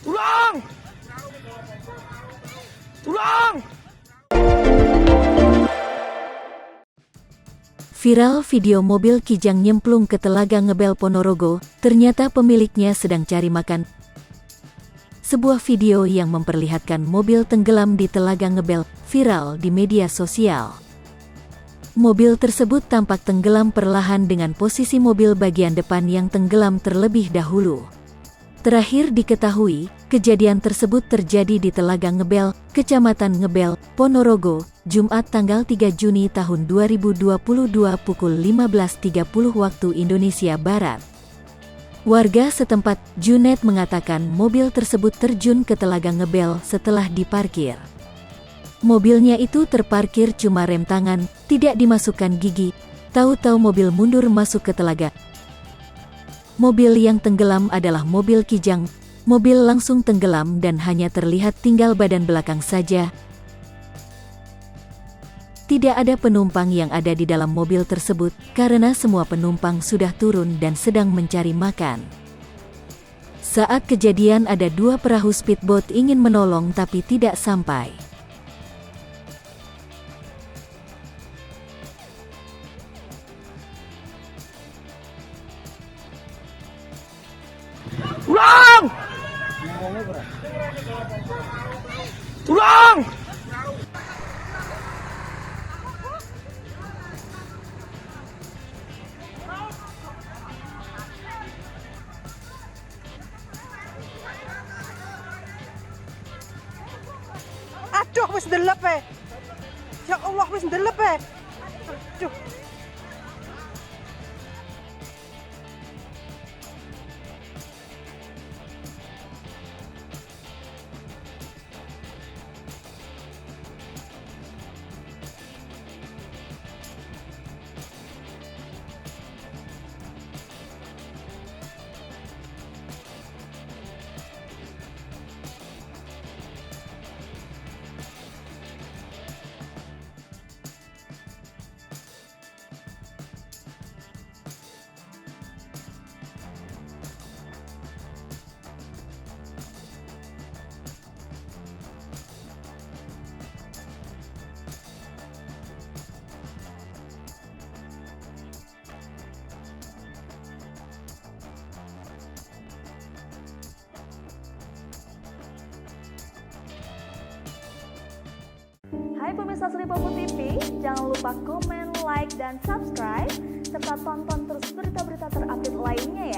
Tolong! Tolong! Viral video mobil Kijang nyemplung ke Telaga Ngebel Ponorogo, ternyata pemiliknya sedang cari makan. Sebuah video yang memperlihatkan mobil tenggelam di Telaga Ngebel viral di media sosial. Mobil tersebut tampak tenggelam perlahan dengan posisi mobil bagian depan yang tenggelam terlebih dahulu. Terakhir diketahui, kejadian tersebut terjadi di Telaga Ngebel, Kecamatan Ngebel, Ponorogo, Jumat tanggal 3 Juni tahun 2022 pukul 15.30 waktu Indonesia Barat. Warga setempat, Junet, mengatakan mobil tersebut terjun ke Telaga Ngebel setelah diparkir. Mobilnya itu terparkir cuma rem tangan, tidak dimasukkan gigi. Tahu-tahu mobil mundur masuk ke telaga. Mobil yang tenggelam adalah mobil Kijang. Mobil langsung tenggelam dan hanya terlihat tinggal badan belakang saja. Tidak ada penumpang yang ada di dalam mobil tersebut, karena semua penumpang sudah turun dan sedang mencari makan. Saat kejadian ada 2 perahu speedboat ingin menolong tapi tidak sampai. Tolong! Tolong! Aduh, wis ndelep e. Ya Allah, wis ndelep e. Aduh. Hai pemirsa Sri Popo TV, jangan lupa komen, like, dan subscribe, serta tonton terus berita-berita terupdate lainnya ya.